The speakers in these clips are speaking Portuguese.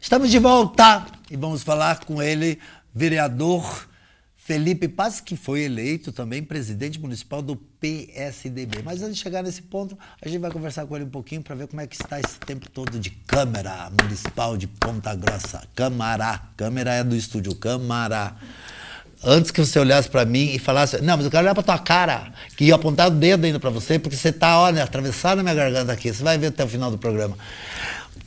Estamos de volta e vamos falar com ele, vereador Felipe Paz, que foi eleito também presidente municipal do PSDB. Mas antes de chegar nesse ponto, a gente vai conversar com ele um pouquinho para ver como é que está esse tempo todo de Câmara Municipal de Ponta Grossa. Câmara é do estúdio, Câmara. Antes que você olhasse para mim e falasse, não, mas eu quero olhar para tua cara, que ia apontar o dedo ainda para você, porque você está, olha, atravessado na minha garganta aqui, você vai ver até o final do programa.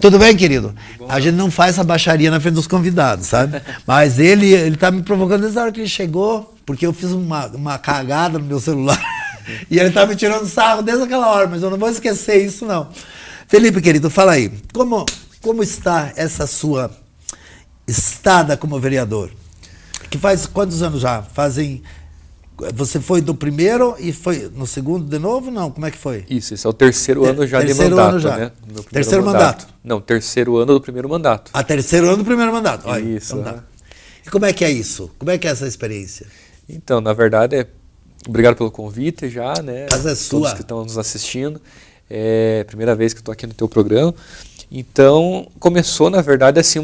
Tudo bem, querido? A gente não faz essa baixaria na frente dos convidados, sabe? Mas ele tá me provocando desde a hora que ele chegou, porque eu fiz uma cagada no meu celular e ele tá me tirando sarro desde aquela hora, mas eu não vou esquecer isso, não. Felipe, querido, fala aí, como está essa sua estada como vereador? Que faz quantos anos já? Você foi do primeiro e foi no segundo de novo? Não, como é que foi? Isso, esse é o terceiro ano já de mandato, né? Terceiro mandato? Não, terceiro ano do primeiro mandato. Terceiro ano do primeiro mandato. Olha, isso. Então tá. E como é que é isso? Como é que é essa experiência? Então, na verdade, obrigado pelo convite já, né? A casa é sua. Todos que estão nos assistindo. É a primeira vez que estou aqui no teu programa. Então, começou, na verdade, assim,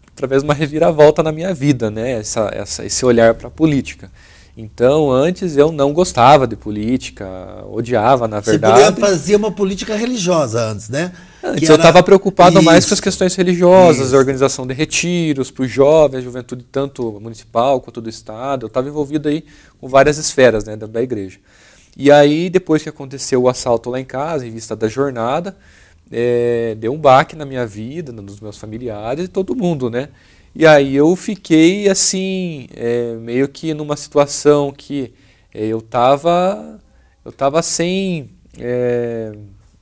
através de uma reviravolta na minha vida, né? Esse olhar para a política. Então, antes eu não gostava de política, odiava, na verdade. Você fazia uma política religiosa antes, né? Antes eu estava preocupado mais com as questões religiosas, a organização de retiros para os jovens, a juventude tanto municipal quanto do Estado. Eu estava envolvido aí com várias esferas, né, dentro da igreja. E aí, depois que aconteceu o assalto lá em casa, em vista da jornada, deu um baque na minha vida, nos meus familiares e todo mundo, né? E aí eu fiquei assim, meio que numa situação que eu tava sem...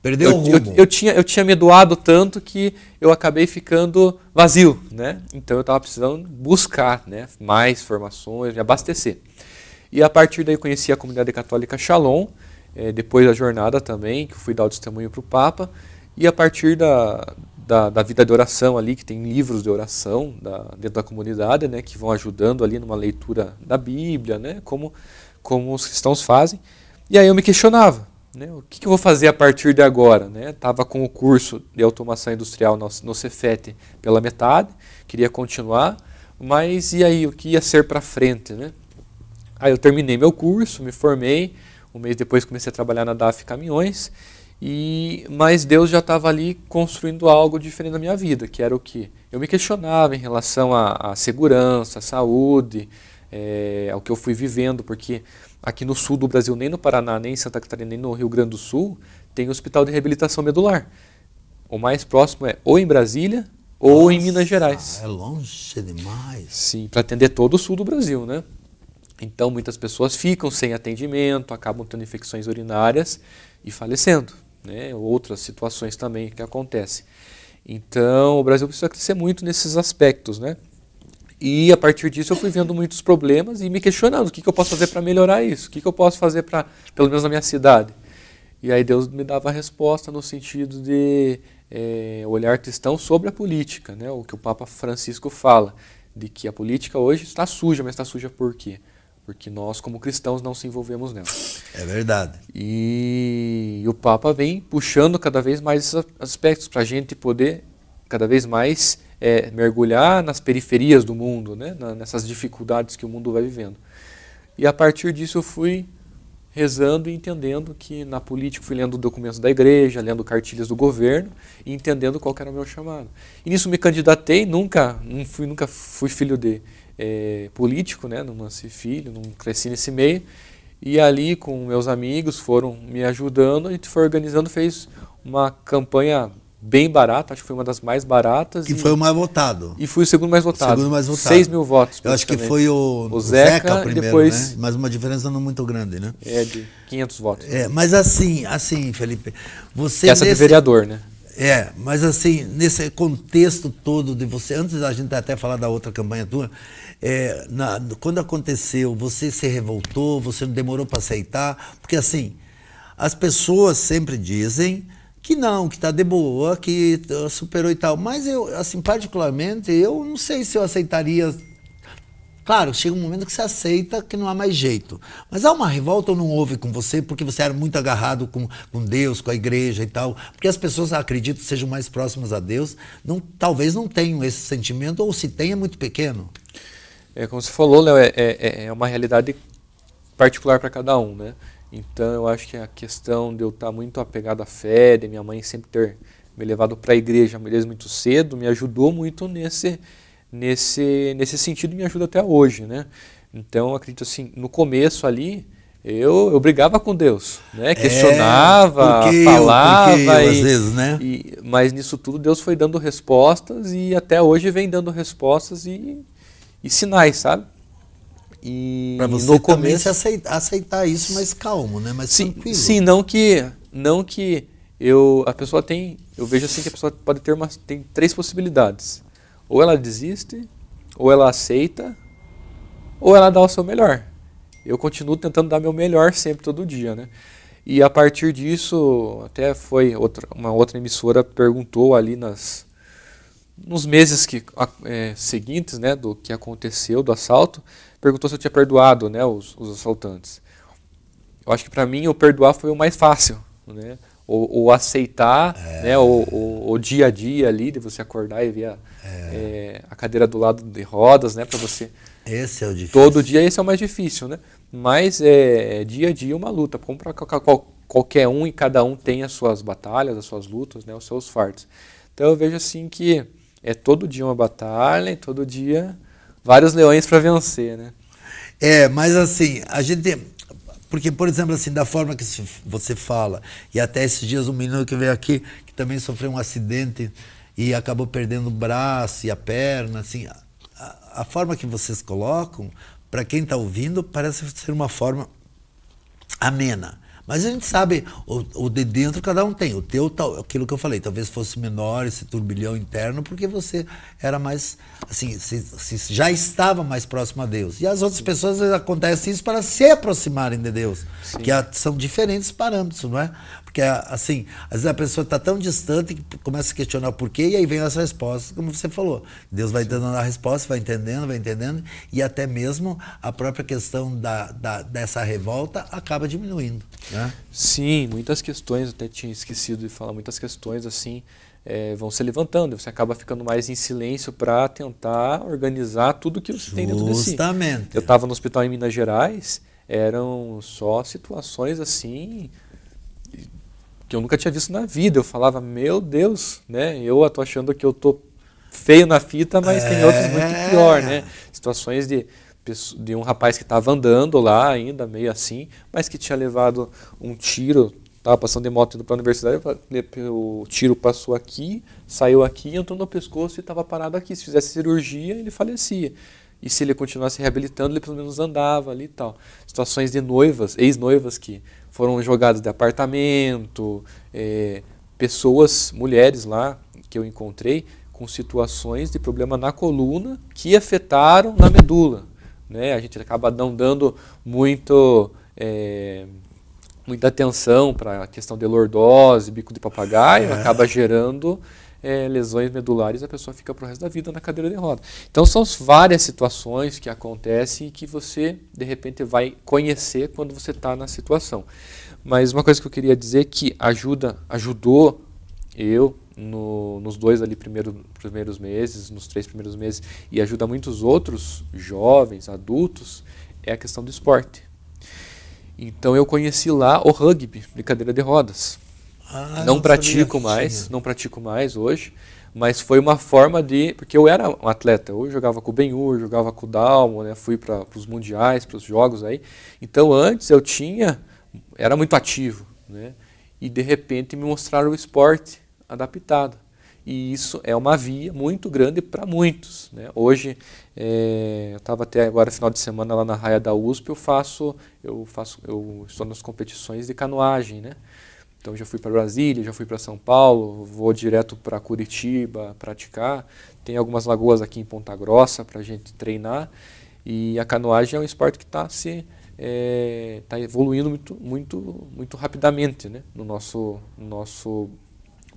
Perdeu o rumo. Eu tinha me doado tanto que eu acabei ficando vazio, né? Então eu estava precisando buscar, né, mais formações, me abastecer. E a partir daí eu conheci a comunidade católica Shalom, depois da jornada também, que eu fui dar o testemunho para o Papa, e a partir da vida de oração ali, que tem livros de oração dentro da comunidade, né, que vão ajudando ali numa leitura da Bíblia, né, como os cristãos fazem. E aí eu me questionava, né, o que eu vou fazer a partir de agora? Estava com o curso de automação industrial no Cefet pela metade, queria continuar, mas e aí, o que ia ser para frente? Né? Aí eu terminei meu curso, me formei, um mês depois comecei a trabalhar na DAF Caminhões, mas Deus já estava ali construindo algo diferente na minha vida, que era o que? Eu me questionava em relação à segurança, à saúde, ao que eu fui vivendo, porque aqui no sul do Brasil, nem no Paraná, nem em Santa Catarina, nem no Rio Grande do Sul, tem hospital de reabilitação medular. O mais próximo é ou em Brasília ou em Minas Gerais. É longe demais. Sim, para atender todo o sul do Brasil, né? Então muitas pessoas ficam sem atendimento, acabam tendo infecções urinárias e falecendo. Né, outras situações também que acontecem. Então, o Brasil precisa crescer muito nesses aspectos, né? E a partir disso eu fui vendo muitos problemas e me questionando o que eu posso fazer para melhorar isso, o que eu posso fazer para, pelo menos na minha cidade. E aí Deus me dava a resposta no sentido de olhar cristão sobre a política, né? O que o Papa Francisco fala, de que a política hoje está suja, mas está suja por quê? Porque nós, como cristãos, não se envolvemos nela. É verdade. E o Papa vem puxando cada vez mais esses aspectos para a gente poder cada vez mais mergulhar nas periferias do mundo, né? Nessas dificuldades que o mundo vai vivendo. E a partir disso eu fui rezando e entendendo que na política fui lendo documentos da igreja, lendo cartilhas do governo e entendendo qual que era o meu chamado. E nisso me candidatei, nunca fui filho de político, né? Não nasci filho, não cresci nesse meio. E ali com meus amigos foram me ajudando, a gente foi organizando, fez uma campanha bem barata, acho que foi uma das mais baratas. Que foi o mais votado. E fui o segundo mais votado. 6 mil votos. Eu acho que foi o Zeca o primeiro, depois, né? Mas uma diferença não muito grande, né? De 500 votos. Mas assim, Felipe, você... Essa de vereador, né? Mas assim, nesse contexto todo de você, antes da gente até falar da outra campanha tua, quando aconteceu, você se revoltou, você demorou para aceitar, porque assim, as pessoas sempre dizem que não, que está de boa, que superou e tal, mas eu, assim, particularmente, eu não sei se eu aceitaria Claro, chega um momento que você aceita que não há mais jeito. Mas há uma revolta ou não houve com você porque você era muito agarrado com Deus, com a igreja e tal? Porque as pessoas, acredito, sejam mais próximas a Deus, talvez não tenham esse sentimento, ou se tem, é muito pequeno. Como você falou, Léo, é uma realidade particular para cada um, né? Então eu acho que a questão de eu estar muito apegado à fé, de minha mãe sempre ter me levado para a igreja desde muito cedo, me ajudou muito nesse sentido e me ajuda até hoje, né? Então eu acredito assim, no começo ali, eu brigava com Deus, né? Questionava, falava, às vezes, né? Mas nisso tudo Deus foi dando respostas e até hoje vem dando respostas e sinais, sabe? Para você no começo aceitar isso, mas calmo, né? Mas tranquilo. Sim, não que a pessoa tem, eu vejo assim que a pessoa pode tem 3 possibilidades. Ou ela desiste, ou ela aceita, ou ela dá o seu melhor. Eu continuo tentando dar meu melhor sempre, todo dia, né? E a partir disso, até foi uma outra emissora perguntou ali nos meses seguintes, né, do que aconteceu, do assalto, perguntou se eu tinha perdoado, né, os assaltantes. Eu acho que para mim o perdoar foi o mais fácil, né? O aceitar, né, o dia a dia ali, de você acordar e ver a cadeira do lado de rodas, né, para você... Esse é o difícil. Todo dia esse é o mais difícil, né? Mas dia a dia uma luta, como para qualquer um, e cada um tem as suas batalhas, as suas lutas, né, os seus fardos. Então eu vejo assim que é todo dia uma batalha e todo dia vários leões para vencer, né? Mas assim, a gente... Porque, por exemplo, assim, da forma que você fala, e até esses dias um menino que veio aqui, que também sofreu um acidente e acabou perdendo o braço e a perna, assim, a forma que vocês colocam, para quem está ouvindo, parece ser uma forma amena. Mas a gente sabe, o de dentro cada um tem. O teu, aquilo que eu falei, talvez fosse menor esse turbilhão interno, porque você era mais, assim, já estava mais próximo a Deus. E as outras pessoas, às vezes, acontece isso para se aproximarem de Deus. Sim. Que são diferentes parâmetros, não é? Porque, assim, às vezes a pessoa está tão distante que começa a questionar o porquê, e aí vem as respostas, como você falou. Deus vai dando a resposta, vai entendendo, e até mesmo a própria questão dessa revolta acaba diminuindo. Né? Sim, muitas questões, até tinha esquecido de falar, muitas questões assim vão se levantando, você acaba ficando mais em silêncio para tentar organizar tudo que você tem dentro de si. Justamente. Eu estava no hospital em Minas Gerais, eram só situações assim que eu nunca tinha visto na vida. Eu falava, meu Deus, né? Eu tô achando que eu tô feio na fita, mas tem outros muito pior, né? Situações de um rapaz que estava andando lá ainda, meio assim, mas que tinha levado um tiro, estava passando de moto indo para a universidade, o tiro passou aqui, saiu aqui, entrou no pescoço e estava parado aqui. Se fizesse cirurgia, ele falecia. E se ele continuasse reabilitando, ele pelo menos andava ali e tal. Situações de noivas, ex-noivas que foram jogadas de apartamento, pessoas, mulheres lá que eu encontrei com situações de problema na coluna que afetaram na medula. Né? A gente acaba não dando muita atenção para a questão de lordose, bico de papagaio, acaba gerando lesões medulares, a pessoa fica pro resto da vida na cadeira de roda. Então são várias situações que acontecem e que você, de repente, vai conhecer quando você está na situação. Mas uma coisa que eu queria dizer que ajudou eu nos 2 ali primeiros meses, nos 3 primeiros meses, e ajuda muitos outros jovens, adultos, é a questão do esporte. Então eu conheci lá o rugby de cadeira de rodas. Não pratico mais hoje, mas foi uma forma porque eu era um atleta, eu jogava com o Ben-Hur, jogava com o Dalmo, né, fui para os mundiais, para os jogos aí. Então antes eu era muito ativo, né, e de repente me mostraram o esporte adaptado. E isso é uma via muito grande para muitos. Né? Hoje, eu estava até agora, final de semana, lá na raia da USP, eu estou nas competições de canoagem, né? Então já fui para Brasília, já fui para São Paulo, vou direto para Curitiba praticar. Tem algumas lagoas aqui em Ponta Grossa para a gente treinar. E a canoagem é um esporte que está evoluindo muito rapidamente, né? no nosso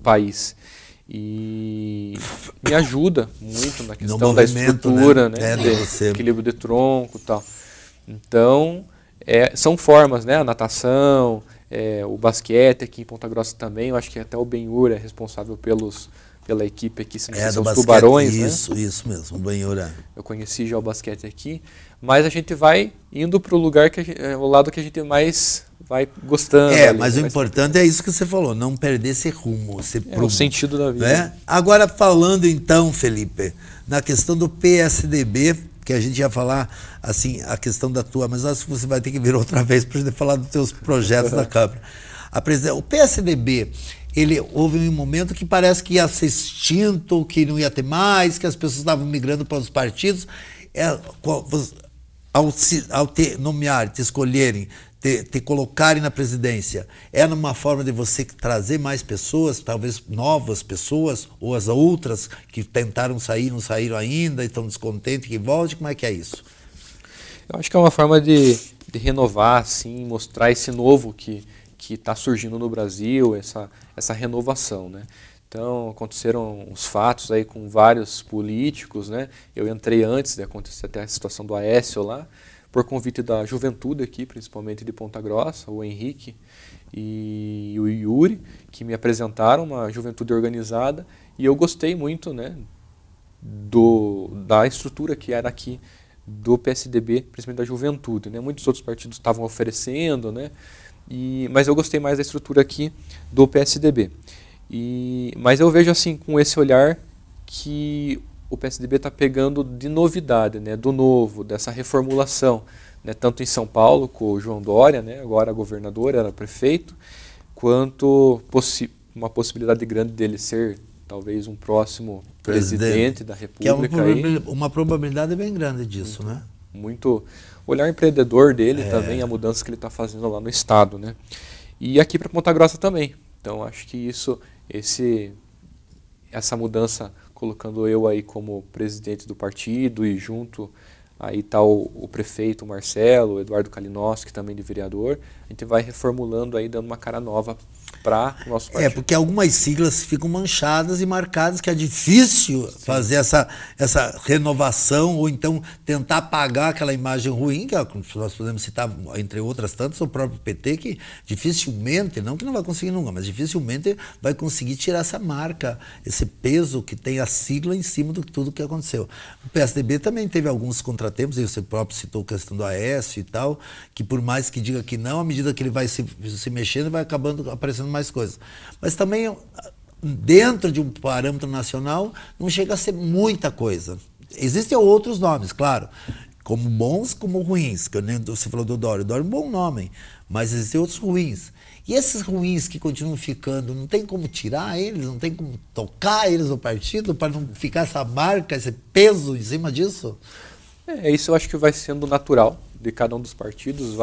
país. e me ajuda muito na questão da movimento, estrutura, né? Você. Equilíbrio de tronco e tal. Então, são formas, né? A natação, o basquete aqui em Ponta Grossa também. Eu acho que até o Benhur é responsável pela equipe aqui, se não sei se são os Tubarões, isso, né? Isso mesmo, o Benhur. Eu conheci já o basquete aqui, mas a gente vai indo para o lugar o lado que a gente mais vai gostando. Mas o importante é isso que você falou, não perder esse rumo, esse prumo, o sentido da vida. Né? Agora, falando então, Felipe, na questão do PSDB, que a gente ia falar, assim, a questão da tua, mas acho que você vai ter que vir outra vez para a gente falar dos teus projetos da Câmara. O PSDB, houve um momento que parece que ia ser extinto, que não ia ter mais, que as pessoas estavam migrando para os partidos. Ao te nomear, te escolherem, te colocarem na presidência, era uma forma de você trazer mais pessoas, talvez novas pessoas, ou as outras que tentaram sair, não saíram ainda, estão descontentes, que volte, como é que é isso? Eu acho que é uma forma de renovar, assim, mostrar esse novo que está surgindo no Brasil, essa renovação, né? Então, aconteceram uns fatos aí com vários políticos, né? Eu entrei antes de acontecer até a situação do Aécio lá, por convite da juventude aqui, principalmente de Ponta Grossa, o Henrique e o Yuri, que me apresentaram uma juventude organizada, e eu gostei muito, né, da estrutura que era aqui do PSDB, principalmente da juventude, né? Muitos outros partidos estavam oferecendo, né? Mas eu gostei mais da estrutura aqui do PSDB. Mas eu vejo assim, com esse olhar, que o PSDB está pegando de novidade, né, do novo, dessa reformulação, né, tanto em São Paulo com o João Dória, né, agora governador, era prefeito, quanto uma possibilidade grande dele ser talvez um próximo presidente da República. Que é uma probabilidade bem grande disso, né? Muito olhar empreendedor dele também, a mudança que ele está fazendo lá no estado, né? E aqui para Ponta Grossa também. Então acho que essa mudança, colocando eu aí como presidente do partido e junto aí está o prefeito Marcelo, o Eduardo Kalinowski, também de vereador, a gente vai reformulando aí, dando uma cara nova para o nosso partido. Porque algumas siglas ficam manchadas e marcadas, que é difícil fazer essa renovação, ou então tentar apagar aquela imagem ruim, que nós podemos citar, entre outras tantas, o próprio PT, que dificilmente, não que não vai conseguir nunca, mas dificilmente vai conseguir tirar essa marca, esse peso que tem a sigla em cima de tudo que aconteceu. O PSDB também teve alguns contratempos, e você próprio citou a questão do Aécio e tal, que por mais que diga que não, à medida que ele vai se mexendo, vai acabando aparecendo mais coisas. Mas também, dentro de um parâmetro nacional, não chega a ser muita coisa. Existem outros nomes, claro, como bons como ruins, que você falou do Dória. O Dória é um bom nome, mas existem outros ruins. E esses ruins que continuam ficando, não tem como tirar eles, não tem como tocar eles no partido para não ficar essa marca, esse peso em cima disso? Isso eu acho que vai sendo natural de cada um dos partidos,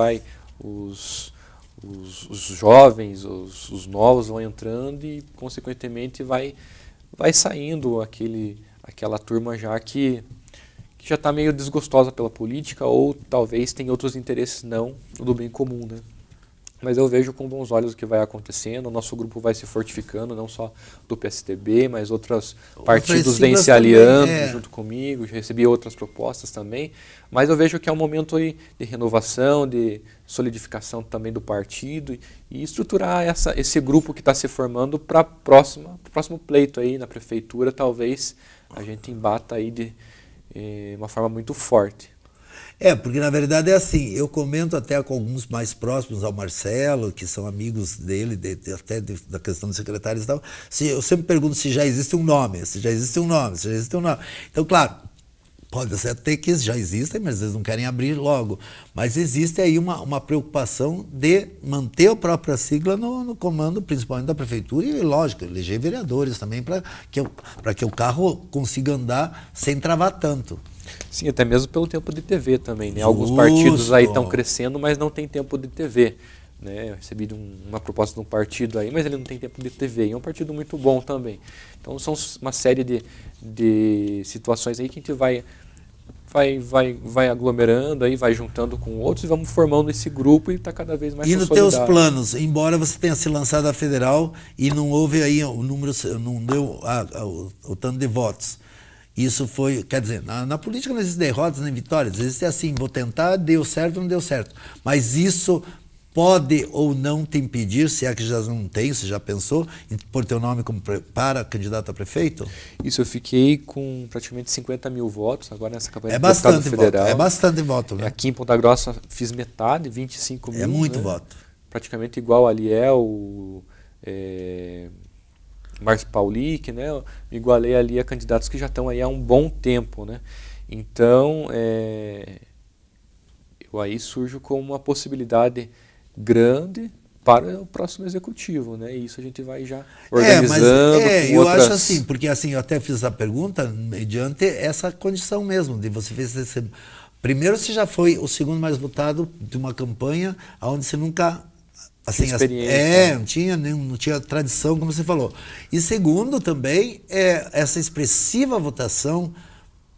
os jovens, os novos vão entrando e, consequentemente, vai saindo aquela turma já que já está meio desgostosa pela política, ou talvez tem outros interesses não do bem comum, né? Mas eu vejo com bons olhos o que vai acontecendo, o nosso grupo vai se fortificando, não só do PSDB, mas outros partidos vêm se aliando junto comigo, já recebi outras propostas também, mas eu vejo que é um momento aí de renovação, de solidificação também do partido e estruturar esse grupo que está se formando para o próximo pleito aí na prefeitura, talvez a gente embata aí de uma forma muito forte. Porque na verdade é assim, eu comento até com alguns mais próximos ao Marcelo, que são amigos dele, até da questão dos secretários e tal, eu sempre pergunto se já existe um nome. Então, claro, pode ser até que já existem, mas eles não querem abrir logo. Mas existe aí uma preocupação de manter a própria sigla no comando, principalmente da prefeitura, e, lógico, eleger vereadores também, para que o carro consiga andar sem travar tanto. Sim, até mesmo pelo tempo de TV também, né? Alguns partidos aí estão crescendo, mas não tem tempo de TV, né? Eu recebi uma proposta de um partido aí, mas ele não tem tempo de TV, e é um partido muito bom também. Então são uma série de situações aí que a gente vai vai aglomerando, aí vai juntando com outros e vamos formando esse grupo e está cada vez mais consolidado. E nos teus planos, embora você tenha se lançado à federal e não houve aí o número, não deu o tanto de votos. Isso foi, quer dizer, na política não existe derrotas nem vitórias, existe assim, vou tentar, deu certo ou não deu certo. Mas isso pode ou não te impedir, se é que já não tem, você já pensou, em pôr teu nome como para candidato a prefeito? Isso, eu fiquei com praticamente 50 mil votos agora nessa campanha de deputado federal. É bastante voto, né? Aqui em Ponta Grossa fiz metade, 25 mil. É muito, né? Voto. Praticamente igual a Liel, Márcio Paulic, né? Eu me igualei ali a candidatos que já estão aí há um bom tempo, né? Então, eu aí surjo como uma possibilidade grande para o próximo executivo, né? E isso a gente vai já organizando. Eu acho assim, porque assim, eu até fiz essa pergunta mediante essa condição mesmo, de você fez esse... Primeiro, você já foi o segundo mais votado de uma campanha onde você nunca... Assim, não tinha tradição, como você falou. E segundo, também, essa expressiva votação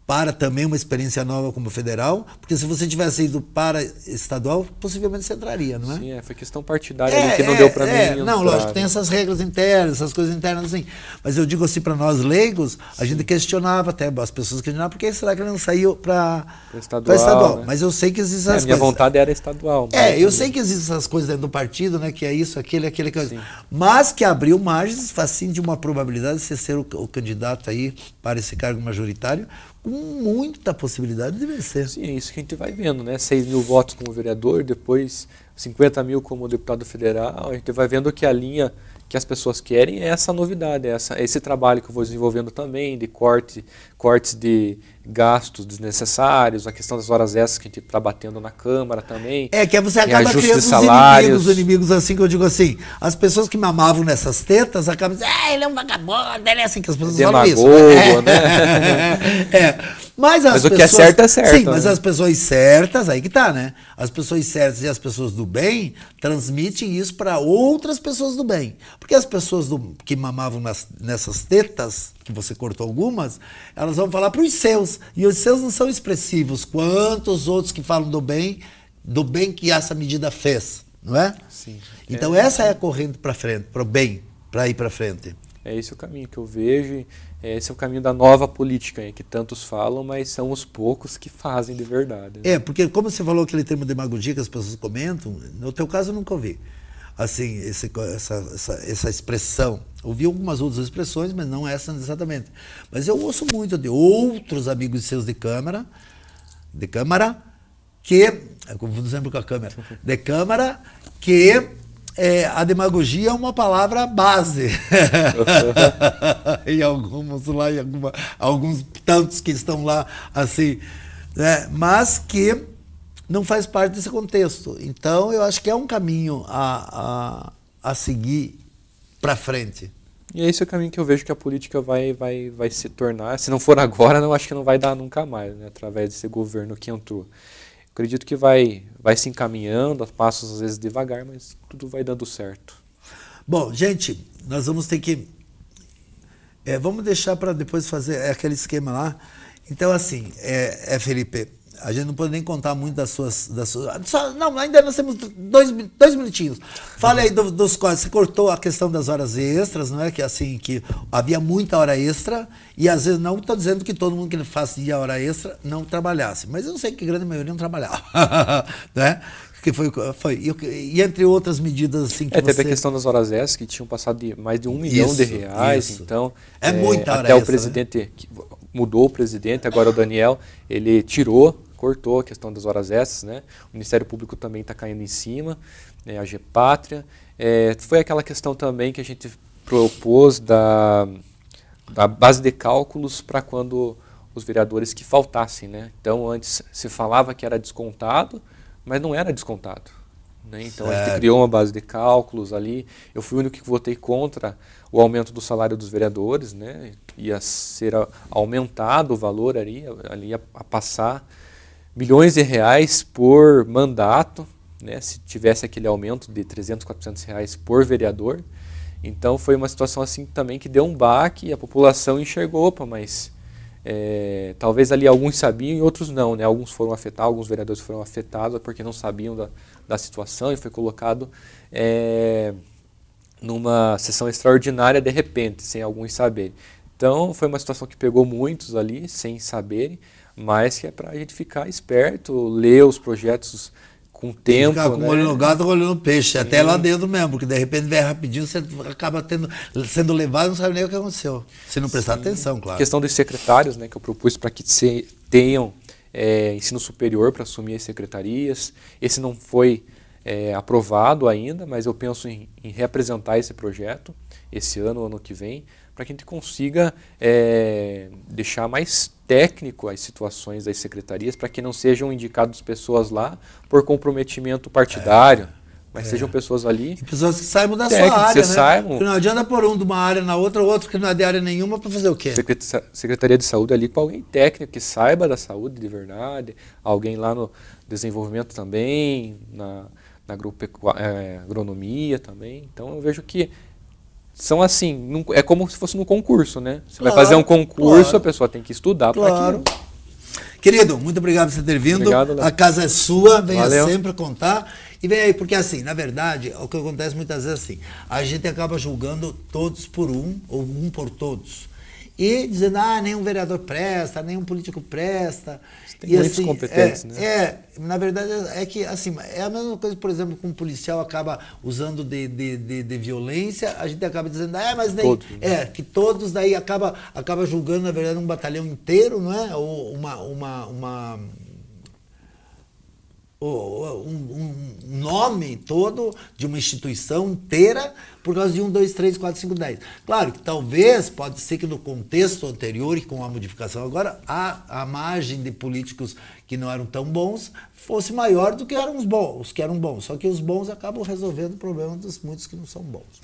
para também uma experiência nova como federal, porque se você tivesse ido para estadual, possivelmente você entraria, não é? Sim, foi questão partidária ali que não deu para mim. Não, lógico, tem essas regras internas, essas coisas internas assim. Mas eu digo assim, para nós leigos, a gente questionava até, as pessoas questionavam, por que será que ele não saiu para estadual? Né? Mas eu sei que existem essas coisas. Minha vontade era estadual. Eu sei que existem essas coisas dentro do partido, né? Que é isso, aquele coisa. Mas que abriu margens, assim, de uma probabilidade de você ser o candidato aí para esse cargo majoritário, com muita possibilidade de vencer. Sim, é isso que a gente vai vendo, né? 6 mil votos como vereador, depois 50 mil como deputado federal. A gente vai vendo que a linha que as pessoas querem é essa novidade, esse trabalho que eu vou desenvolvendo também, de cortes de gastos desnecessários, a questão das horas extras que a gente está batendo na Câmara também. Que você acaba criando os inimigos assim, que eu digo assim, as pessoas que mamavam nessas tetas acabam dizendo, ele é um vagabundo, ele é assim, que as pessoas falam isso. Né? Mas o que é certo é certo. Sim, mas as pessoas certas, aí que tá, né? As pessoas certas e as pessoas do bem transmitem isso para outras pessoas do bem. Porque as pessoas que mamavam nessas tetas, que você cortou algumas, elas vão falar para os seus. E os seus não são expressivos quanto os outros que falam do bem que essa medida fez, não é? Sim. Então essa é a corrente para frente, para o bem, para ir para frente. É esse o caminho que eu vejo, esse é o caminho da nova política, que tantos falam, mas são os poucos que fazem de verdade. Né? Porque como você falou aquele termo demagogia que as pessoas comentam, no teu caso eu nunca ouvi. Assim, essa expressão. Ouvi algumas outras expressões, mas não essa exatamente. Mas eu ouço muito de outros amigos seus de Câmara, que, eu confundo sempre com a Câmara, de Câmara, que a demagogia é uma palavra base. E alguns tantos que estão lá, assim, né? Mas que não faz parte desse contexto. Então, eu acho que é um caminho a seguir para frente. E esse é o caminho que eu vejo que a política vai se tornar. Se não for agora, não acho que não vai dar nunca mais, né? Através desse governo que entrou. Acredito que vai se encaminhando, a passos às vezes devagar, mas tudo vai dando certo. Bom, gente, nós vamos ter que... vamos deixar para depois fazer aquele esquema lá. Então, assim, Felipe, a gente não pode nem contar muito das suas não, ainda nós temos dois minutinhos. Fale aí dos cortes. Você cortou a questão das horas extras, não é? Que assim, que havia muita hora extra e às vezes não estou dizendo que todo mundo que fazia hora extra não trabalhasse, mas eu sei que a grande maioria não trabalhava, né? Que foi e entre outras medidas assim que teve a questão das horas extras que tinham passado de mais de R$1 milhão. Isso. Então muita hora até extra, o presidente, né? Mudou o presidente, agora o Daniel, ele cortou a questão das horas extras, né? O Ministério Público também está caindo em cima, né? A Gepátria. Foi aquela questão também que a gente propôs da base de cálculos para quando os vereadores que faltassem, né? Então antes se falava que era descontado, mas não era descontado, né? Então a gente criou uma base de cálculos ali. Eu fui o único que votei contra o aumento do salário dos vereadores, né? Ia ser aumentado o valor ali ia passar milhões de reais por mandato, né? Se tivesse aquele aumento de R$300, R$400 por vereador. Então foi uma situação assim também que deu um baque e a população enxergou, mas talvez ali alguns sabiam e outros não, né? Alguns foram afetados, alguns vereadores foram afetados porque não sabiam da situação e foi colocado numa sessão extraordinária de repente, sem alguns saberem. Então foi uma situação que pegou muitos ali, sem saberem, mas que é para a gente ficar esperto, ler os projetos com tempo. Ficar com o olho no gato ou olho no peixe, até lá dentro mesmo, porque de repente vem rapidinho, você acaba sendo levado e não sabe nem o que aconteceu. Se não prestar atenção, claro. A questão dos secretários, né, que eu propus para que tenham ensino superior para assumir as secretarias. Esse não foi aprovado ainda, mas eu penso em reapresentar esse projeto esse ano ou ano que vem, para que a gente consiga deixar mais técnico as situações das secretarias, para que não sejam indicadas pessoas lá por comprometimento partidário, mas sejam pessoas ali... E pessoas que saibam da sua área, né? Saibam. Porque não adianta pôr um de uma área na outra, o outro que não é de área nenhuma, para fazer o quê? Secretaria de Saúde ali com alguém técnico, que saiba da saúde de verdade, alguém lá no desenvolvimento também, na agronomia também. Então eu vejo que são assim, é como se fosse no concurso, né? Você vai fazer um concurso, a pessoa tem que estudar para aquilo. Querido, muito obrigado por você ter vindo. Obrigado, a casa é sua, venha Valeu. sempre contar. E vem aí, porque assim, na verdade, o que acontece muitas vezes assim, a gente acaba julgando todos por um, ou um por todos. E dizendo, nenhum vereador presta, nenhum político presta. Tem muitos assim, competentes, né? Na verdade, é que assim, é a mesma coisa, por exemplo, que um policial acaba usando de violência, a gente acaba dizendo, mas nem. Todos, que todos daí acaba julgando, na verdade, um batalhão inteiro, não é? Ou um nome todo de uma instituição inteira por causa de 1, 2, 3, 4, 5, 10. Claro que talvez, pode ser que no contexto anterior e com a modificação agora, a margem de políticos que não eram tão bons fosse maior do que eram os que eram bons. Só que os bons acabam resolvendo o problema dos muitos que não são bons.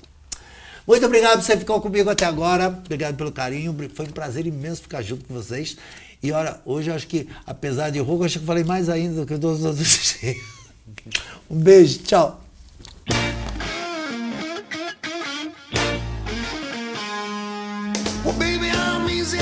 Muito obrigado por você ficar comigo até agora. Obrigado pelo carinho. Foi um prazer imenso ficar junto com vocês. E olha, hoje eu acho que, apesar de rouco, acho que eu falei mais ainda do que dos outros dias. Um beijo, tchau. Well, baby, I'm easy,